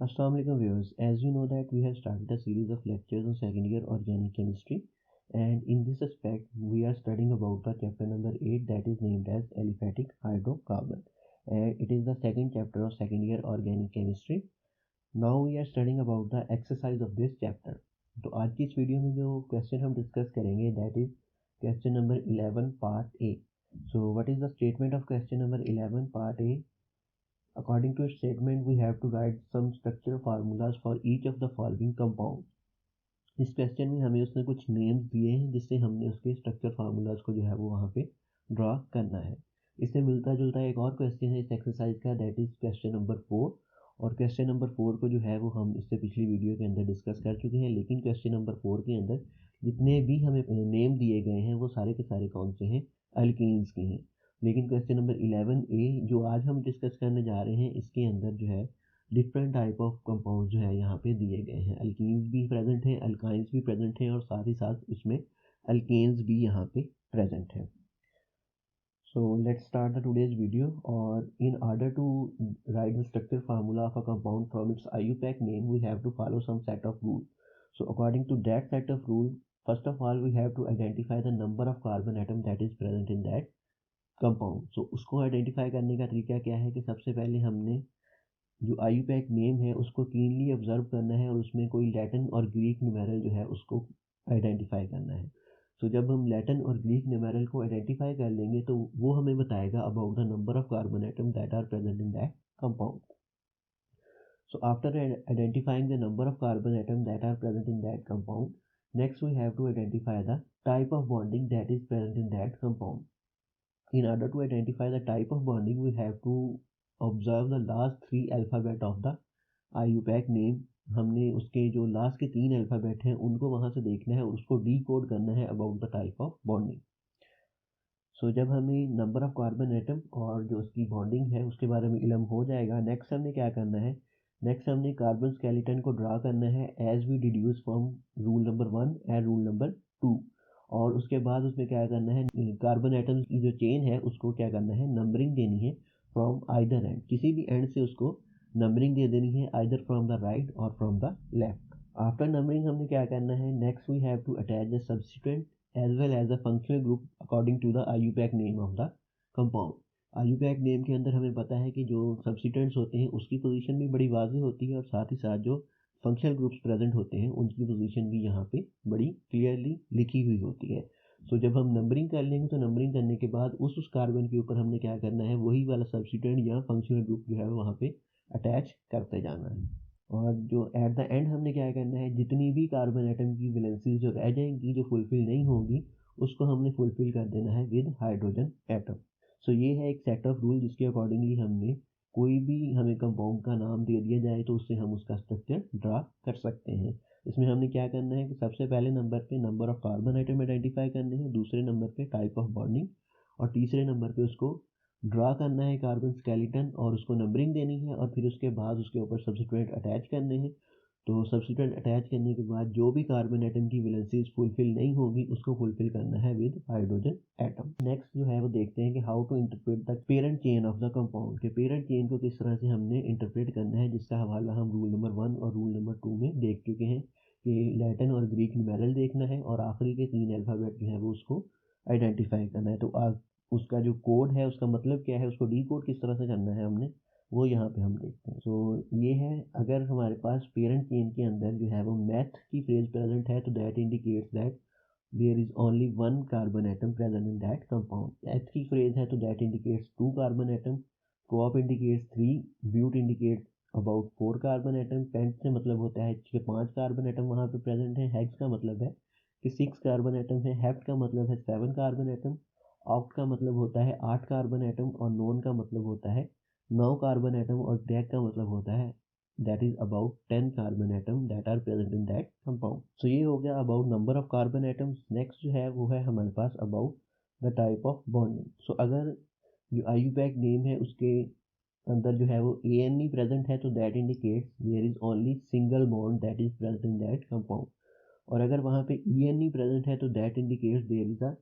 Assalamu alaikum viewers. As you know that we have started a series of lectures on second year organic chemistry, and in this aspect we are studying about the chapter number 8 that is named as aliphatic hydrocarbon, and it is the second chapter of second year organic chemistry. Now we are studying about the exercise of this chapter. तो आज की इस video में जो question हम discuss करेंगे that is question number 11 part A. So what is the statement of question number 11 part A? According to its statement, we have to write some structural formulas for each of the following compounds. इस question में हमें उसने कुछ names दिए हैं जिससे हमने उसके स्ट्रक्चर फार्मूलाज को जो है वो वहाँ पे ड्रा करना है. इससे मिलता जुलता एक और क्वेश्चन है इस एक्सरसाइज का दैट इज क्वेश्चन नंबर 4. और क्वेश्चन नंबर 4 को जो है वो हम इससे पिछली वीडियो के अंदर डिस्कस कर चुके हैं, लेकिन क्वेश्चन नंबर 4 के अंदर जितने भी हमें नेम दिए गए हैं वो सारे के सारे कौन से हैं? अल्कीन्स के हैं. लेकिन क्वेश्चन नंबर 11A जो आज हम डिस्कस करने जा रहे हैं इसके अंदर जो है डिफरेंट टाइप ऑफ कंपाउंड जो है यहाँ पे दिए गए हैं. अल्कीन्स भी प्रेजेंट हैं, अल्काइंस भी प्रेजेंट हैं और साथ ही साथ इसमें अल्केन्स भी यहाँ पे प्रेजेंट है. So let's start the today's video. Or in order to write the structure formula of a compound from its IUPAC name, we have to follow some set of rules. So according to that set of rules, first of all we have to identify the number of carbon atom that is present in that compound. So उसको identify करने का तरीका क्या है कि सबसे पहले हमने जो IUPAC नेम है उसको क्लीनली ऑब्जर्व करना है और उसमें कोई लैटिन और ग्रीक न्यूमेरल जो है उसको आइडेंटिफाई करना है. तो जब हम लैटिन और ग्रीक न्यूमेरल को आइडेंटिफाई कर लेंगे तो वो हमें बताएगा about the number of carbon atom that are present in that compound. So after identifying the number of carbon atom that are present in that compound, next we have to identify the type of bonding that is present in that compound. In order to identify the type of bonding, we have to observe the last 3 alphabet of the IUPAC name. हमने उसके जो last के 3 alphabet हैं उनको वहाँ से देखना है और उसको डीकोड करना है about the type of bonding. So जब हमें नंबर ऑफ कार्बन एटम और जो उसकी बॉन्डिंग है उसके बारे में इल्म हो जाएगा, नेक्स्ट हमने क्या करना है, नेक्स्ट हमने कार्बन स्केलेटन को ड्रा करना है as we deduce from rule number 1 and rule number 2. और उसके बाद उसमें क्या करना है, कार्बन एटम्स की जो चेन है उसको क्या करना है, नंबरिंग देनी है फ्रॉम आइदर एंड, किसी भी एंड से उसको नंबरिंग दे देनी है आइदर फ्रॉम द राइट और from the left. After numbering हमने क्या करना है, next we have to attach the substituent as well as a functional group according to the IUPAC name of the compound. IUPAC name के अंदर हमें पता है कि जो सब्स्टिट्यूएंट्स होते हैं उसकी पोजीशन भी बड़ी वाज़ेह होती है और साथ ही साथ जो फंक्शनल ग्रुप्स प्रेजेंट होते हैं उनकी पोजीशन भी यहाँ पे बड़ी क्लियरली लिखी हुई होती है. सो जब हम नंबरिंग कर लेंगे तो नंबरिंग करने के बाद उस कार्बन के ऊपर हमने क्या करना है, वही वाला सब्स्टिट्यूएंट या फंक्शनल ग्रुप जो है वहाँ पे अटैच करते जाना है. और जो एट द एंड हमने क्या करना है, जितनी भी कार्बन एटम की वैलेंसीज जो रह जाएंगी जो फुलफिल नहीं होगी उसको हमने फुलफिल कर देना है विद हाइड्रोजन एटम. सो ये है एक सेट ऑफ रूल जिसके अकॉर्डिंगली हमने कोई भी हमें कंपाउंड का नाम दे दिया जाए तो उससे हम उसका स्ट्रक्चर ड्रा कर सकते हैं. इसमें हमने क्या करना है कि सबसे पहले नंबर पे number of carbon atom identify करने हैं, दूसरे नंबर पे टाइप ऑफ बॉन्डिंग और तीसरे नंबर पे उसको ड्रा करना है कार्बन स्केलेटन और उसको नंबरिंग देनी है और फिर उसके बाद उसके ऊपर सब्स्टिट्यूएंट अटैच करने हैं. तो सब्स्टिट्यूएंट अटैच करने के बाद जो भी कार्बन एटम की वैलेंसीज फुलफिल नहीं होगी उसको फुलफिल करना है विद हाइड्रोजन एटम. नेक्स्ट जो है वो देखते हैं कि how to interpret the parent chain of the compound, के पेरेंट चेन को किस तरह से हमने इंटरप्रेट करना है, जिसका हवाला हम रूल नंबर 1 और रूल नंबर 2 में देख चुके हैं कि लैटिन और ग्रीक न्यूमेरल देखना है और आखिरी के 3 अल्फ़ाबेट जो है वो उसको आइडेंटिफाई करना है. तो उसका जो कोड है उसका मतलब क्या है, उसको डी कोड किस तरह से करना है हमने वो यहाँ पे हम देखते हैं. सो ये है, अगर हमारे पास पेरेंट चेन के अंदर जो है वो मैथ की फ्रेज प्रेजेंट है तो that indicates that there is only 1 carbon atom present in that compound. Eth की फ्रेज है तो that indicates 2 carbon atom, prop indicates 3, but indicates about 4 carbon atom, pent से मतलब होता है कि 5 कार्बन एटम वहाँ पे प्रेजेंट है, हेक्स का मतलब है कि 6 कार्बन एटम है, हेप्ट का मतलब है 7 कार्बन एटम, ऑक्ट का मतलब होता है 8 कार्बन एटम और नॉन का मतलब होता है 9 कार्बन एटम और डेक का मतलब होता है that is about 10 carbon atom that are present in that compound. So ये हो गया about number of carbon atoms. Next जो है वो है हमारे पास about the type of bonding. So अगर जो IUPAC नेम है उसके अंदर जो है वो ANE प्रेजेंट है तो that indicates there is only single bond that is present in that compound. और अगर वहाँ पे ENE प्रेजेंट है तो that indicates there is a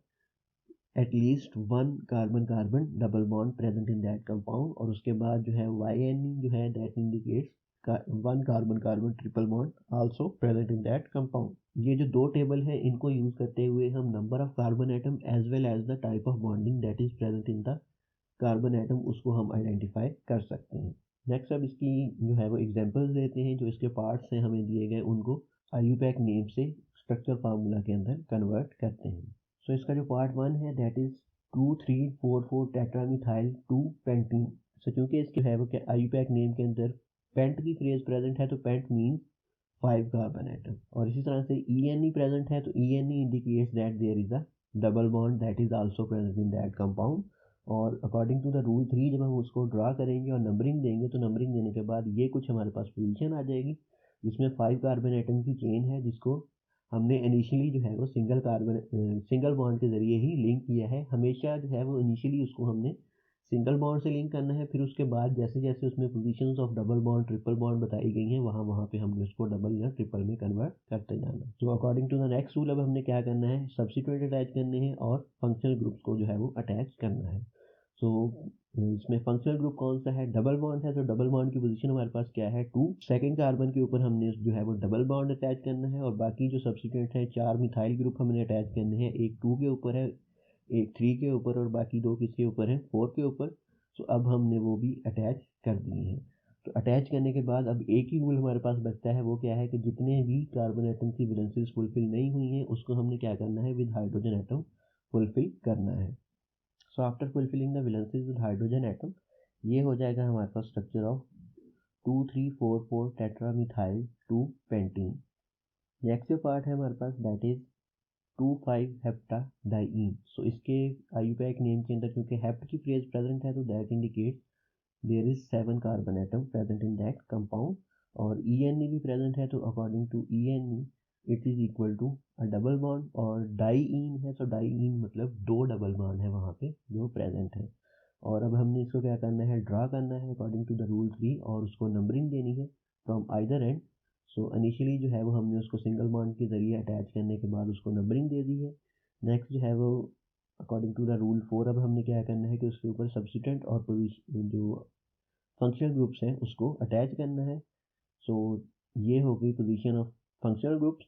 at least 1 carbon carbon double bond present in that compound. और उसके बाद जो है YNE जो है that indicates one carbon carbon triple bond also present in that compound. ये जो दो टेबल है इनको यूज करते हुए हम number of carbon atom as well as the type of bonding that is present in the carbon atom उसको हम आइडेंटिफाई कर सकते हैं। नेक्स्ट अब इसकी जो है वो एग्जांपल्स देते हैं, जो इसके पार्ट्स हैं हमें दिए गए उनको आईयूपैक नेम से स्ट्रक्चर फार्मूला के अंदर कन्वर्ट करते हैं। सो इसका जो पार्ट 1 है दैट इज 2,3,4,4 टेट्रामिथाइल 2 पेंटीन। सो क्योंकि इसके है वो क्या आईयूपैक नेम के अंदर पेंट की फ्रेज प्रेजेंट है तो पेंट मीन्स 5 कार्बन एटम, और इसी तरह से ENE प्रेजेंट है तो ENE indicates that there is a double bond that is also present in that compound. और अकॉर्डिंग टू द रूल 3 जब हम उसको ड्रा करेंगे और नंबरिंग देंगे तो नंबरिंग देने के बाद ये कुछ हमारे पास पोजीशन आ जाएगी जिसमें 5 कार्बन एटम की चेन है जिसको हमने इनिशियली जो है वो सिंगल बॉन्ड के ज़रिए ही लिंक किया है। हमेशा जो है वो इनिशियली उसको हमने सिंगल बॉन्ड से लिंक करना है, फिर उसके बाद जैसे जैसे उसमें positions of double bond triple bond बताई गई हैं वहाँ पे हमने उसको डबल या ट्रिपल में कन्वर्ट करते जाना। तो according to the next rule अब हमने क्या करना है, सब्स्टिट्यूएंट अटैच करने हैं और फंक्शनल ग्रुप्स को जो है वो अटैच करना है। सो इसमें फंक्शनल ग्रुप कौन सा है, डबल बॉन्ड है, तो डबल बॉन्ड की पोजीशन हमारे पास क्या है 2। सेकंड कार्बन के ऊपर हमने जो है वो डबल बॉन्ड अटैच करना है और बाकी जो सब्स्टिट्यूएंट है 4 मिथाइल ग्रुप हमने अटैच करने हैं, एक 2 के ऊपर है, एक 3 के ऊपर और बाकी 2 किसके ऊपर है 4 के ऊपर। सो अब हमने वो भी अटैच कर दिए हैं। तो अटैच करने के बाद अब एक ही रूल हमारे पास बचता है, वो क्या है कि जितने भी कार्बन एटम की वैलेंसीज फुलफिल नहीं हुई हैं उसको हमने क्या करना है विद हाइड्रोजन एटम फुलफिल करना है। So after fulfilling the valencies with hydrogen atom ये हो जाएगा हमारे पास structure of 2,3,4,4 tetramethyl 2 pentene. Next जो पार्ट है हमारे पास दैट इज 2,5-हेप्टाडाइईन। सो इसके आईयूपैक नेम के अंदर क्योंकि हेप्ट की फ्रेज प्रेजेंट है तो that indicates there is 7 carbon atom present in that compound, और ENE भी प्रेजेंट है तो according to ENE it is equal to a double bond, और डाईईन है तो डाईईन मतलब 2 डबल बॉन्ड है वहाँ पे जो प्रेजेंट है। और अब हमने इसको क्या करना है, ड्रा करना है अकॉर्डिंग टू द रूल 3 और उसको नंबरिंग देनी है from either and. So initially जो है वो हमने उसको सिंगल बॉन्ड के ज़रिए अटैच करने के बाद उसको नंबरिंग दे दी है। नेक्स्ट जो है वो अकॉर्डिंग टू द रूल 4 अब हमने क्या करना है कि उसके ऊपर सब्स्टिट्यूएंट और पोजीशन जो फंक्शनल ग्रुप्स हैं उसको अटैच करना है। सो ये हो गई पोजीशन ऑफ फंक्शनल ग्रुप्स।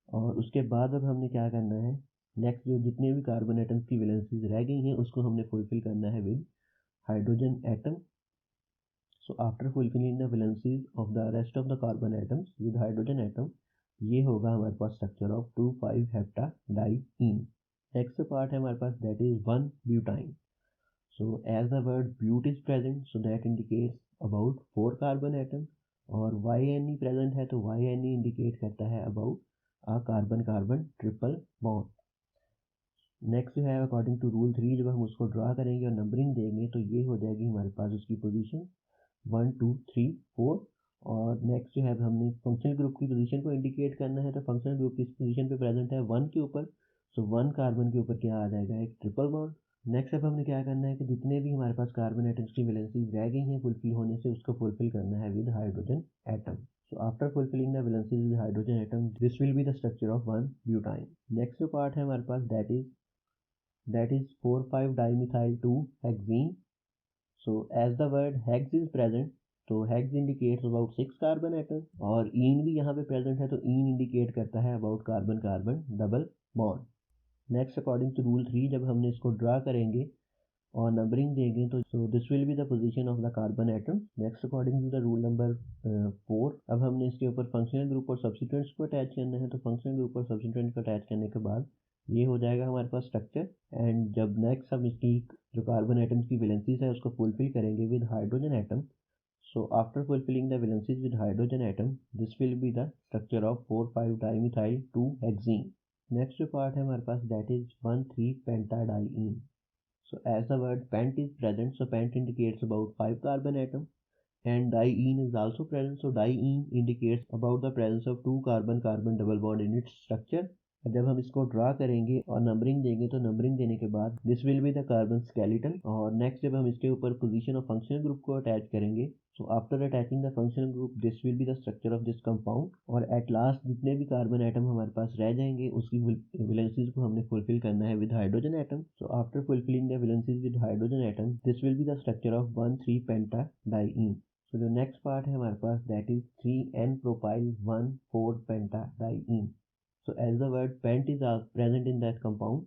और उसके बाद अब हमने क्या करना है, नेक्स्ट जो जितने भी कार्बन एटम्स की वैलेंसीज रह गई हैं उसको हमने फुलफिल करना है with hydrogen atom. So after fulfilling the valencies of the rest of the carbon atoms with hydrogen atom ये होगा हमारे पास स्ट्रक्चर ऑफ 2,5-हेप्टाडाइईन। नेक्स्ट पार्ट है हमारे पास दैट इज 1-ब्यूटाइन। So as the word but is present so that indicates about 4 carbon atom, और YNE प्रेजेंट है तो YNE इंडिकेट करता है about a carbon carbon triple bond. Next जो है अकॉर्डिंग टू रूल 3 जब हम उसको ड्रा करेंगे और नंबरिंग देंगे तो ये हो जाएगी हमारे पास उसकी पोजीशन 1 2 3 4। और नेक्स्ट जो है हमने फंक्शनल ग्रुप की पोजीशन को इंडिकेट करना है तो फंक्शनल ग्रुप किस पोजीशन पे प्रेजेंट है 1 के ऊपर। सो 1 कार्बन के ऊपर क्या आ जाएगा एक ट्रिपल बॉन्ड। नेक्स्ट अब हमने क्या करना है कि जितने भी हमारे पास कार्बन एटम्स की वैलेंसीज रह गई हैं फुलफिल होने से उसको फुलफिल करना है with hydrogen atom. So after fulfilling the valencies with hydrogen atom this will be the structure of 1-ब्यूटाइन। नेक्स्ट जो पार्ट है हमारे पास दैट इज 4,5-डाइमिथाइल 2-हेक्सेन। So as the word hex is present, तो hex indicates about 6 carbon atom, और इन भी यहाँ पे प्रेजेंट है तो इन इंडिकेट करता है about carbon carbon double bond. Next according to rule 3 जब हमने इसको ड्रा करेंगे और नंबरिंग देंगे तो so this will be the position of the carbon atom. Next according to the rule number 4 अब हमने इसके ऊपर फंक्शनल ग्रुप और सब्स्टिट्यूएंट्स को अटैच करना है, तो फंक्शनल ग्रुप और सब्स्टिट्यूएंट्स को अटैच करने के बाद ये हो जाएगा हमारे पास स्ट्रक्चर। एंड जब नेक्स्ट हम इसकी जो कार्बन एटम्स की वैलेंसीज है उसको फुलफिल करेंगे with hydrogen atom. So after fulfilling the valencies with hydrogen atom this will be the structure of 4,5-डाइमिथाइल 2-हेक्सेन। नेक्स्ट जो पार्ट है हमारे पास दैट इज 1,3-पेंटाडाइईन। So as the word pent is present, so pent indicates about 5 carbon atom, and diene is also present, so diene indicates about the presence of 2 carbon carbon double bond in its structure। जब हम इसको draw करेंगे और numbering देंगे तो numbering देने के बाद this will be the carbon skeleton. और नेक्स्ट जब हम इसके ऊपर पोजीशन ऑफ फंक्शनल ग्रुप को अटैच करेंगे so after attaching the functional group this will be the structure of this compound. और एट लास्ट जितने भी कार्बन एटम हमारे पास रह जाएंगे उसकी वैलेंसीज को हमने फुलफिल करना है with hydrogen atom. So after fulfilling the valencies with hydrogen atom this will be the structure of 1,3-पेंटाडाइईन। सो जो नेक्स्ट पार्ट है हमारे पास that is 3n propyl 1,4-pentadiene. So as the word pent is present in that compound,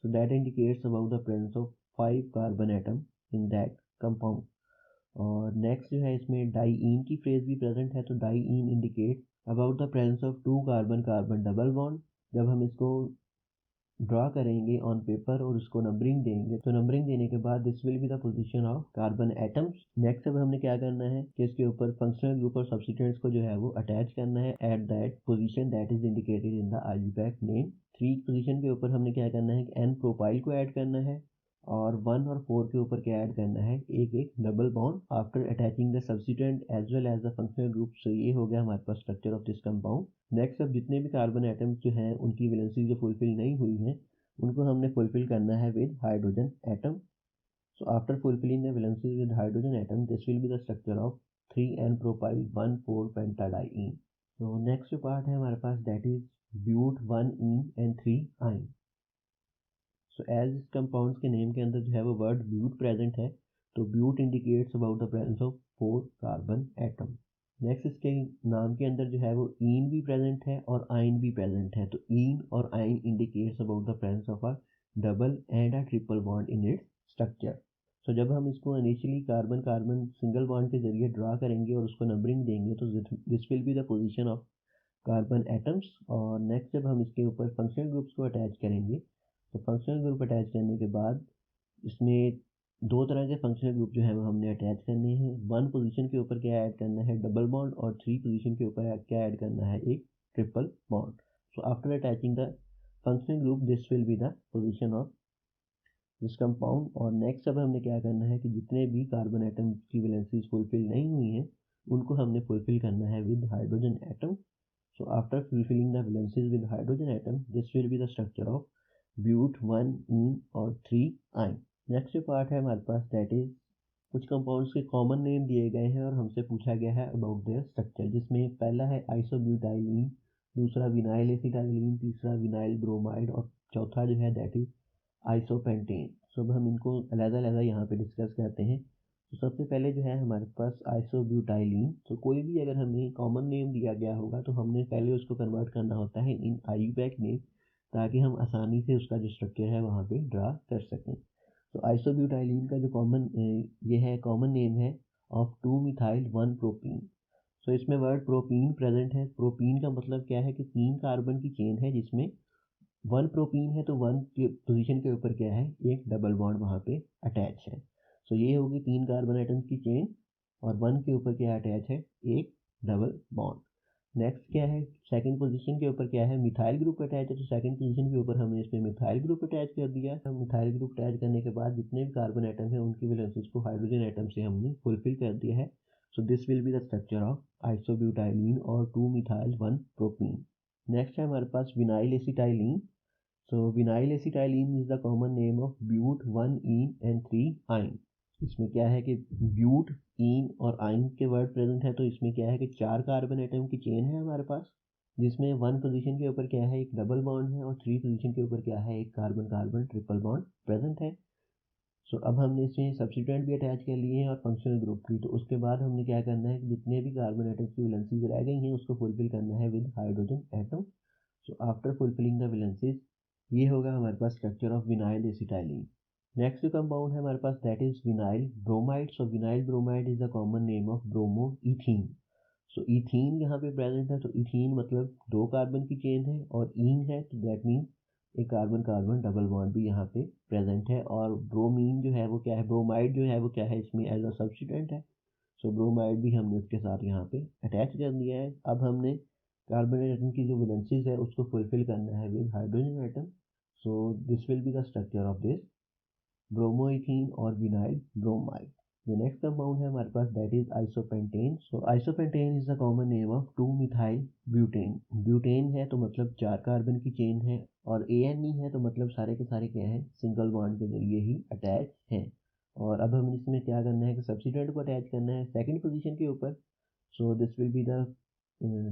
so that indicates about the presence of 5 carbon atom in that compound. और next जो है इसमें diyne की phrase भी present है, तो diyne indicate about the presence of 2 carbon carbon double bond. जब हम इसको ड्रा करेंगे ऑन पेपर और उसको नंबरिंग देंगे, तो नंबरिंग देने के बाद this will be the position of carbon atoms. Next अब हमने क्या करना है कि इसके ऊपर फंक्शनल ग्रुप और सब्स्टिट्यूएंट्स को जो है वो अटैच करना है at that position that is indicated in the IUPAC name. 3 position के ऊपर हमने क्या करना है कि n प्रोपाइल को ऐड करना है और 1 और 4 के ऊपर क्या ऐड करना है, एक एक double bond after attaching the substituent as well as the functional group. So ये हो गया हमारे पास structure of this compound. Next अब जितने भी कार्बन एटम्स जो हैं उनकी वैलेंसी जो फुलफिल नहीं हुई है उनको हमने फुलफिल करना है with hydrogen atom. So after fulfilling the valencies with hydrogen atom this will be the structure of 3n propyl 1,4-pentadiene. So next part है हमारे पास that is but 1ene and 3ine. So as इस compounds के name के अंदर जो है वो वर्ड ब्यूट प्रेजेंट है, तो but indicates about the presence of 4 carbon atom. Next इसके नाम के अंदर जो है वो ईन भी प्रेजेंट है और आइन भी प्रेजेंट है, तो ईन और yne indicates about the presence of a double and a triple bond in its structure. So जब हम इसको initially carbon carbon single bond के जरिए ड्रा करेंगे और उसको नंबरिंग देंगे तो this will be the position of carbon atoms. और नेक्स्ट जब हम इसके ऊपर फंक्शनल ग्रुप्स को अटैच करेंगे, तो फंक्शनल ग्रुप अटैच करने के बाद इसमें 2 तरह के फंक्शनल ग्रुप जो है वो हमने अटैच करने हैं. 1 पोजीशन के ऊपर क्या ऐड करना है, डबल बॉन्ड, और 3 पोजीशन के ऊपर क्या ऐड करना है, एक triple bond. So after attaching the functional group this will be the position of this compound. और नेक्स्ट अब हमने क्या करना है कि जितने भी कार्बन एटम की वैलेंसीज फुलफिल नहीं हुई हैं उनको हमने फुलफिल करना है with hydrogen atom. So after fulfilling the valencies with hydrogen atom, this will be the structure of but 1ene और 3ine. नेक्स्ट जो पार्ट है हमारे पास दैट इज कुछ कंपाउंड्स के कॉमन नेम दिए गए हैं और हमसे पूछा गया है अबाउट देयर स्ट्रक्चर, जिसमें पहला है आइसोब्यूटाइलीन, दूसरा विनाइल एसिटाइलीन, तीसरा विनाइल ब्रोमाइड और चौथा जो है दैट इज आइसोपेंटेन. सो अब हम इनको अलग-अलग यहाँ पे डिस्कस करते हैं. तो सबसे पहले जो है हमारे पास आइसोब्यूटाइलीन. तो कोई भी अगर हमें कॉमन नेम दिया गया होगा तो हमने पहले उसको कन्वर्ट करना होता है इन IUPAC नेम, ताकि हम आसानी से उसका जो स्ट्रक्चर है वहाँ पे ड्रा कर सकें. तो आइसोब्यूटाइलीन का जो ये है कॉमन नेम है ऑफ 2-methyl-1-propene. सो इसमें वर्ड प्रोपीन प्रेजेंट है. प्रोपीन का मतलब क्या है कि 3 कार्बन की चेन है जिसमें 1 प्रोपीन है, तो 1 के पोजीशन के ऊपर क्या है, एक डबल बॉन्ड वहाँ पे अटैच है. सो ये होगी 3 कार्बन एटम्स की चेन और 1 के ऊपर क्या अटैच है, एक डबल बॉन्ड. नेक्स्ट क्या है, सेकंड पोजीशन के ऊपर क्या है, मिथाइल ग्रुप अटैच है, तो सेकंड पोजीशन के ऊपर हमने इसमें मिथाइल ग्रुप अटैच कर दिया. हम मिथाइल ग्रुप अटैच करने के बाद जितने भी कार्बन एटम है उनकी वैलेंसीज को हाइड्रोजन एटम से हमने फुलफिल कर दिया है. So this will be the structure of isobutylene और 2-methyl-1-propene. नेक्स्ट है हमारे पास vinyl acetylene. So vinyl acetylene is the common name of but 1ene and 3ine. इसमें क्या है कि ब्यूट, इन और आइन के वर्ड प्रेजेंट है, तो इसमें क्या है कि 4 कार्बन एटम की चेन है हमारे पास, जिसमें 1 पोजीशन के ऊपर क्या है, एक डबल बॉन्ड है और 3 पोजीशन के ऊपर क्या है, एक carbon carbon triple bond present है. सो अब हमने इसमें सब्स्टिट्यूएंट भी अटैच कर लिए हैं और फंक्शनल ग्रुप भी. तो उसके बाद हमने क्या करना है कि जितने भी कार्बन एटम की वैलेंसीज रह गई हैं उसको फुलफिल करना है with hydrogen atom. So after fulfilling the valencies ये होगा हमारे पास structure of vinyl acetylene. Next जो कंपाउंड है हमारे पास that is vinyl bromide. So vinyl bromide is the common name of bromo ethene. So ethene यहाँ पे प्रेजेंट है, तो इथीन मतलब 2 कार्बन की चेन है और इन है, तो दैट मीन्स एक कार्बन कार्बन डबल बॉन्ड भी यहाँ पे प्रेजेंट है. और ब्रोमीन जो है वो क्या है, ब्रोमाइड जो है वो क्या है, इसमें एज अ सब्स्टिट्यूएंट है. सो ब्रोमाइड भी हमने उसके साथ यहाँ पे अटैच कर दिया है. अब हमने कार्बन एटम की जो वैलेंसीज है उसको फुलफिल करना है with hydrogen atom. So this will be the structure of this bromoethene और vinyl bromide. The next compound है हमारे पास that is isopentane. So isopentane is the common name of 2-methyl butane. Butane है तो मतलब 4 carbon की chain है और ANE है तो मतलब सारे के सारे क्या है, सिंगल बॉन्ड के जरिए ही अटैच है. और अब हम इसमें क्या करना है कि सब्स्टिट्यूएंट को अटैच करना है सेकंड पोजीशन के ऊपर. So this will be the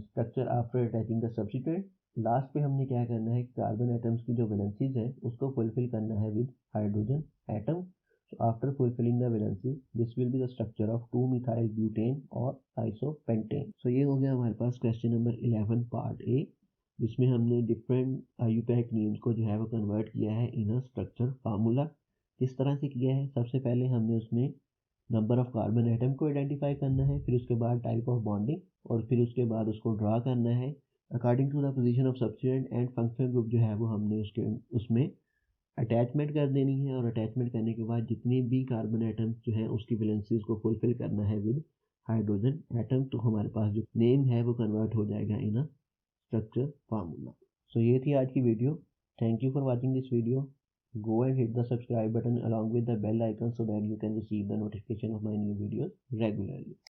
structure after attaching the substituent. Last पे हमने क्या करना है, कार्बन एटम्स की जो वैलेंसीज है उसको फुलफिल करना है with hydrogen atom. So after fulfilling the valencies, this will be the structure of 2-methyl butane or isopentane. So ये हो गया हमारे पास क्वेश्चन नंबर 11 पार्ट ए, जिसमें हमने डिफरेंट आईयूपैक नेम्स को जो है वो कन्वर्ट किया है इन अ स्ट्रक्चर फार्मूला। किस तरह से किया है? सबसे पहले हमने उसमें नंबर ऑफ कार्बन एटम को आइडेंटिफाई करना है, फिर उसके बाद टाइप ऑफ बॉन्डिंग, और फिर उसके बाद उसको ड्रा करना है according to the position of substituent and functional group जो है वो हमने उसमें अटैचमेंट कर देनी है। और अटैचमेंट करने के बाद जितने भी कार्बन एटम्स जो हैं उसकी वैलेंसीज को फुलफिल करना है विद हाइड्रोजन एटम, तो हमारे पास जो नेम है वो कन्वर्ट हो जाएगा इन अ स्ट्रक्चर फार्मूला। सो ये थी आज की video. Thank you for watching this video. Go and hit the subscribe button along with the bell icon so that you can receive the notification of my new videos regularly.